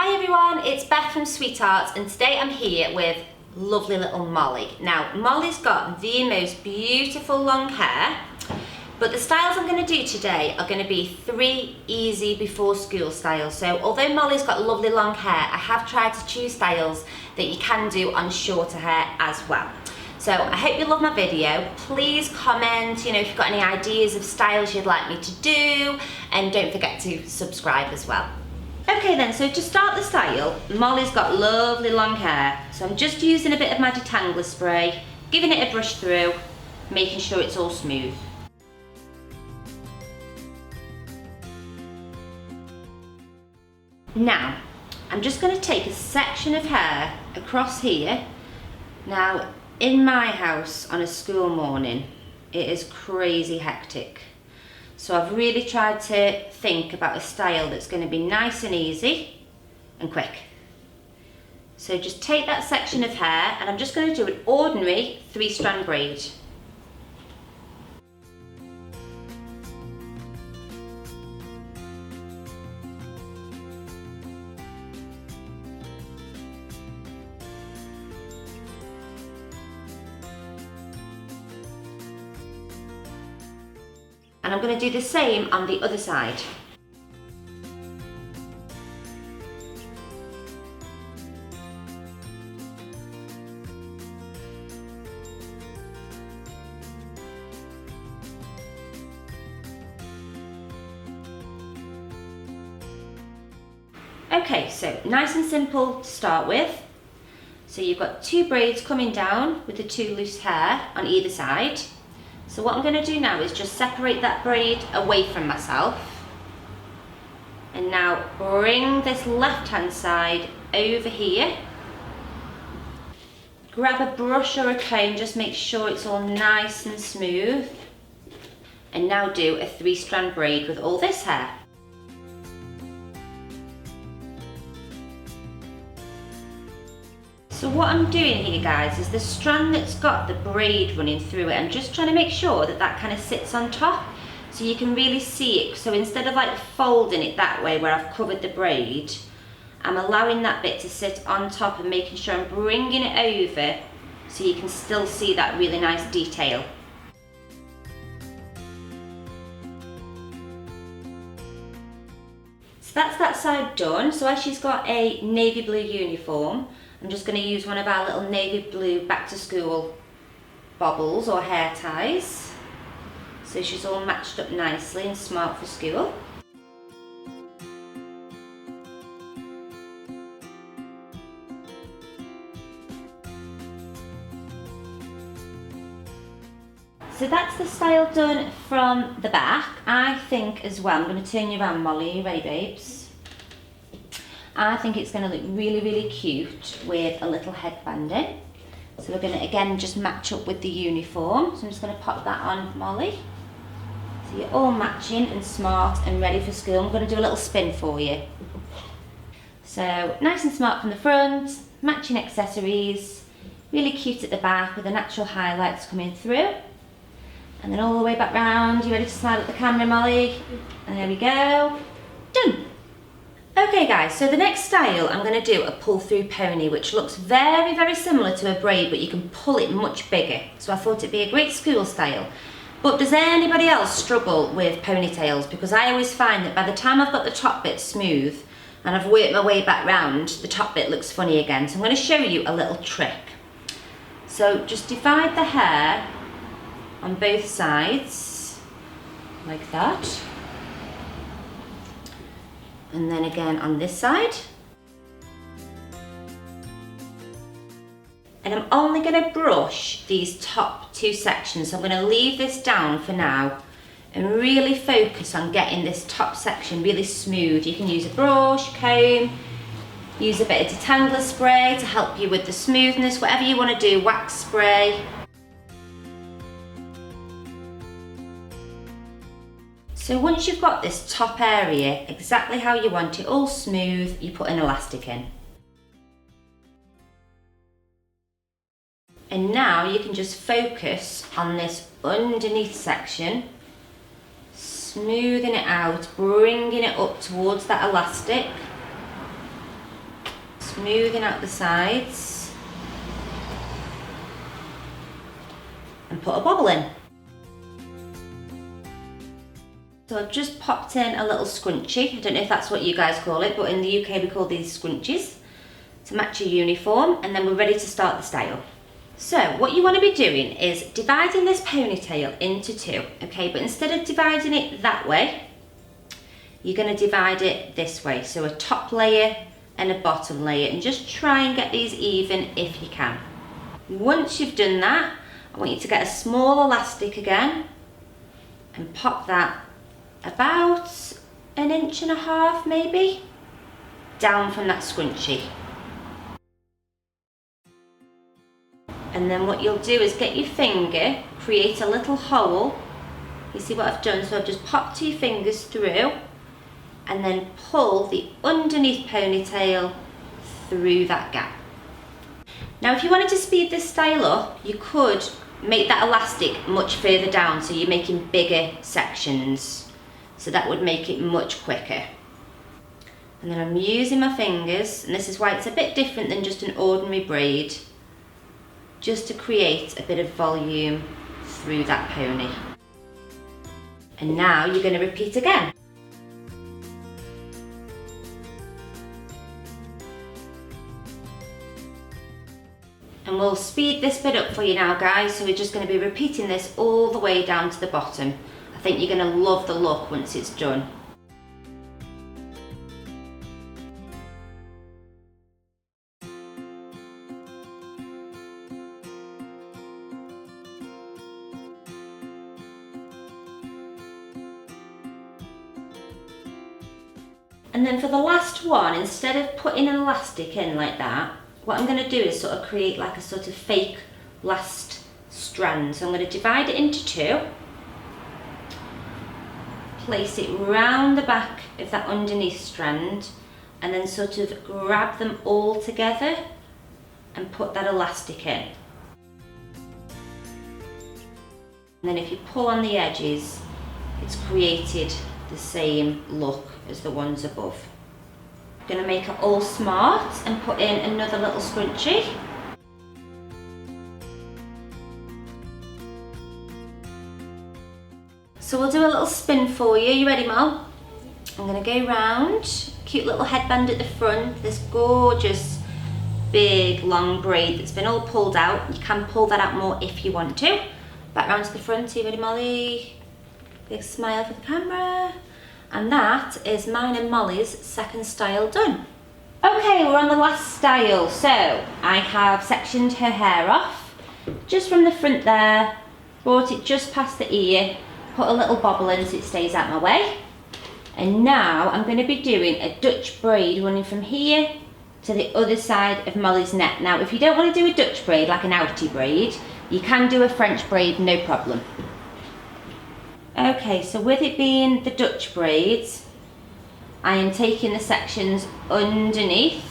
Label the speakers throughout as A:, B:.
A: Hi everyone, it's Beth from SweetHearts and today I'm here with lovely little Molly. Now Molly's got the most beautiful long hair, but the styles I'm going to do today are going to be 3 easy before school styles. So although Molly's got lovely long hair, I have tried to choose styles that you can do on shorter hair as well. So I hope you love my video. Please comment, if you've got any ideas of styles you'd like me to do, and don't forget to subscribe as well. Okay then, so to start the style, Molly's got lovely long hair, so I'm just using a bit of my detangler spray, giving it a brush through, making sure it's all smooth. Now, I'm just going to take a section of hair across here. Now, in my house on a school morning, it is crazy hectic. So I've really tried to think about a style that's going to be nice and easy and quick. So just take that section of hair and I'm just going to do an ordinary 3-strand braid. And I'm going to do the same on the other side. Okay, so nice and simple to start with. So you've got 2 braids coming down with the 2 loose hair on either side. So what I'm going to do now is just separate that braid away from myself. And now bring this left hand side over here. Grab a brush or a comb, just make sure it's all nice and smooth. And now do a 3-strand braid with all this hair. So what I'm doing here, guys, is the strand that's got the braid running through it, I'm just trying to make sure that that kind of sits on top so you can really see it. So instead of like folding it that way where I've covered the braid, I'm allowing that bit to sit on top and making sure I'm bringing it over so you can still see that really nice detail. So that's that side done. So as she's got a navy blue uniform, I'm just going to use one of our little navy blue back to school bobbles or hair ties. So she's all matched up nicely and smart for school. So that's the style done from the back. I think as well, I'm going to turn you around, Molly. Are you ready, babes? I think it's going to look really, really cute with a little headband in. So we're going to again just match up with the uniform. So I'm just going to pop that on, Molly. So you're all matching and smart and ready for school. I'm going to do a little spin for you. So nice and smart from the front, matching accessories, really cute at the back with the natural highlights coming through. And then all the way back round. You ready to smile at the camera, Molly? And there we go. Done. Okay guys, so the next style I'm going to do a pull through pony, which looks very, very similar to a braid, but you can pull it much bigger. So I thought it'd be a great school style. But does anybody else struggle with ponytails? Because I always find that by the time I've got the top bit smooth and I've worked my way back round, the top bit looks funny again. So I'm going to show you a little trick. So just divide the hair on both sides, like that. And then again on this side. And I'm only going to brush these top 2 sections. So I'm going to leave this down for now and really focus on getting this top section really smooth. You can use a brush, comb, use a bit of detangler spray to help you with the smoothness, whatever you want to do, wax spray. So once you've got this top area exactly how you want it, all smooth, you put an elastic in. And now you can just focus on this underneath section, smoothing it out, bringing it up towards that elastic. smoothing out the sides and put a bobble in. So I've just popped in a little scrunchie. I don't know if that's what you guys call it, but in the UK we call these scrunchies to match your uniform, and then we're ready to start the style. So what you want to be doing is dividing this ponytail into two, okay? But instead of dividing it that way, you're going to divide it this way. So a top layer and a bottom layer, and just try and get these even if you can. Once you've done that, I want you to get a small elastic again and pop that about 1.5 inches maybe down from that scrunchie. And then what you'll do is get your finger, create a little hole. You see what I've done? So I've just popped 2 fingers through and then pull the underneath ponytail through that gap. Now if you wanted to speed this style up, you could make that elastic much further down, so you're making bigger sections. So that would make it much quicker. And then I'm using my fingers, and this is why it's a bit different than just an ordinary braid, just to create a bit of volume through that pony. And now you're going to repeat again. And we'll speed this bit up for you now, guys, so we're just going to be repeating this all the way down to the bottom. I think you're going to love the look once it's done. And then for the last one, instead of putting an elastic in like that, what I'm going to do is sort of create like a sort of fake last strand. So I'm going to divide it into 2. Place it round the back of that underneath strand, and then sort of grab them all together and put that elastic in. And then if you pull on the edges, it's created the same look as the ones above. I'm going to make it all smart and put in another little scrunchie. So we'll do a little spin for you. You ready, Mo? I'm going to go round. Cute little headband at the front. This gorgeous big long braid that's been all pulled out. You can pull that out more if you want to. Back round to the front. Are you ready, Molly? Big smile for the camera. And that is mine and Molly's second style done. Okay, we're on the last style. So I have sectioned her hair off just from the front there, brought it just past the ear, put a little bobble in so it stays out my way. And now I'm going to be doing a Dutch braid running from here to the other side of Molly's neck. Now if you don't want to do a Dutch braid like an outie braid, you can do a French braid, no problem. Okay, so with it being the Dutch braids, I am taking the sections underneath.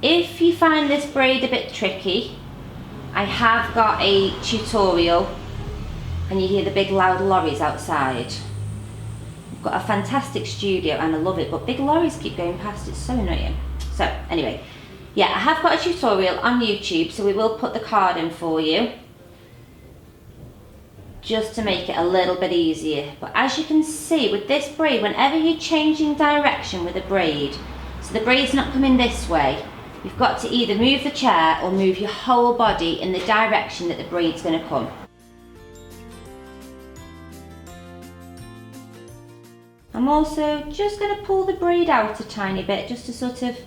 A: If you find this braid a bit tricky, I have got a tutorial, and you hear the big loud lorries outside. I've got a fantastic studio and I love it, but big lorries keep going past, it's so annoying. So anyway, yeah, I have got a tutorial on YouTube, so we will put the card in for you, just to make it a little bit easier. But as you can see with this braid, whenever you're changing direction with a braid, so the braid's not coming this way, you've got to either move the chair or move your whole body in the direction that the braid's going to come. I'm also just going to pull the braid out a tiny bit just to sort of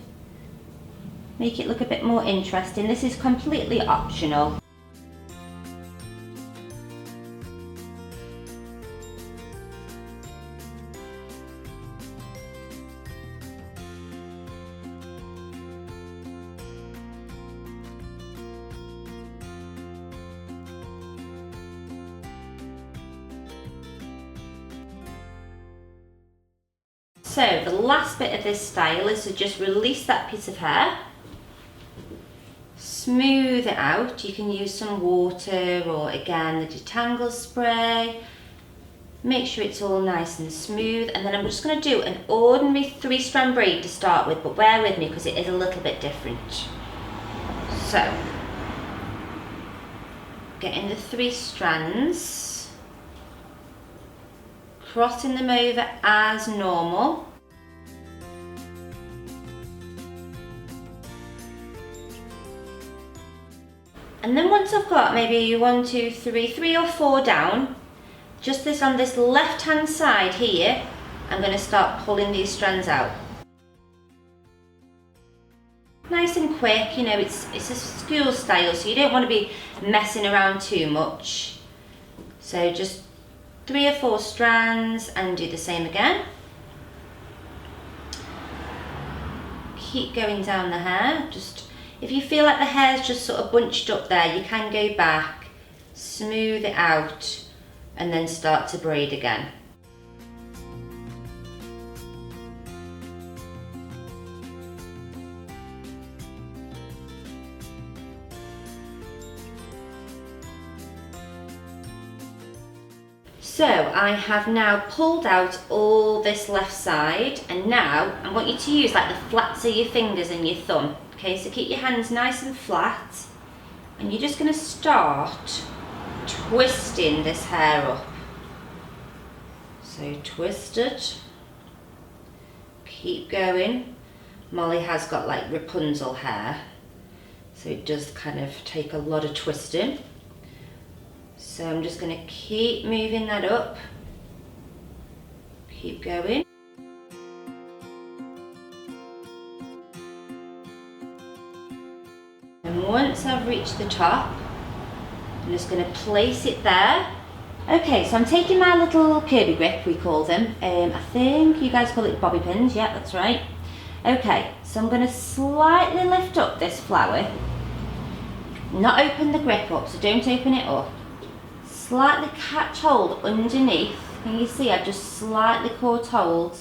A: make it look a bit more interesting. This is completely optional. So the last bit of this style is to just release that piece of hair, smooth it out. You can use some water or again the detangle spray, Make sure it's all nice and smooth, and then I'm just going to do an ordinary 3-strand braid to start with, but bear with me because it is a little bit different. So, getting the 3 strands, crossing them over as normal. And then once I've got maybe 1, 2, 3 or 4 down, just this on this left hand side here, I'm going to start pulling these strands out. Nice and quick, you know, it's a school style, so you don't want to be messing around too much. So just 3 or 4 strands and do the same again. Keep going down the hair. Just if you feel like the hair's just sort of bunched up there, you can go back, smooth it out, and then start to braid again. So I have now pulled out all this left side, and now I want you to use like the flats of your fingers and your thumb. Okay, so keep your hands nice and flat, and you're just going to start twisting this hair up. So twist it, keep going. Molly has got like Rapunzel hair, so it does kind of take a lot of twisting. So I'm just going to keep moving that up, keep going. And once I've reached the top, I'm just going to place it there. Okay, so I'm taking my little Kirby grip, we call them. I think you guys call it bobby pins, yeah, that's right. Okay, so I'm going to slightly lift up this flower. Not open the grip up, so don't open it up. Slightly catch hold underneath. Can you see I've just slightly caught hold?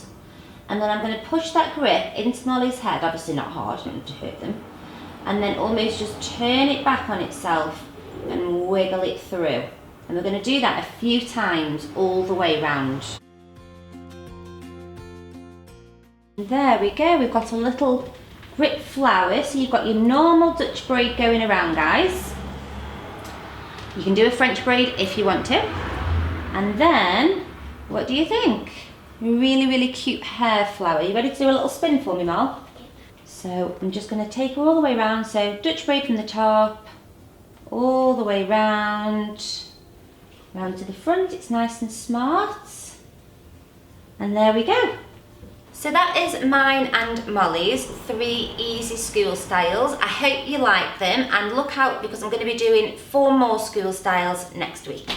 A: And then I'm going to push that grip into Molly's head, obviously not hard, I don't want to hurt them. And then almost just turn it back on itself and wiggle it through. And we're going to do that a few times all the way round. There we go, we've got a little grip flower, so you've got your normal Dutch braid going around, guys. You can do a French braid if you want to. And then, what do you think? Really, really cute hair flower. You ready to do a little spin for me, Mal? So I'm just going to take her all the way around. So Dutch braid from the top, all the way round to the front. It's nice and smart. And there we go. So that is mine and Molly's 3 easy school styles. I hope you like them, and look out because I'm going to be doing 4 more school styles next week.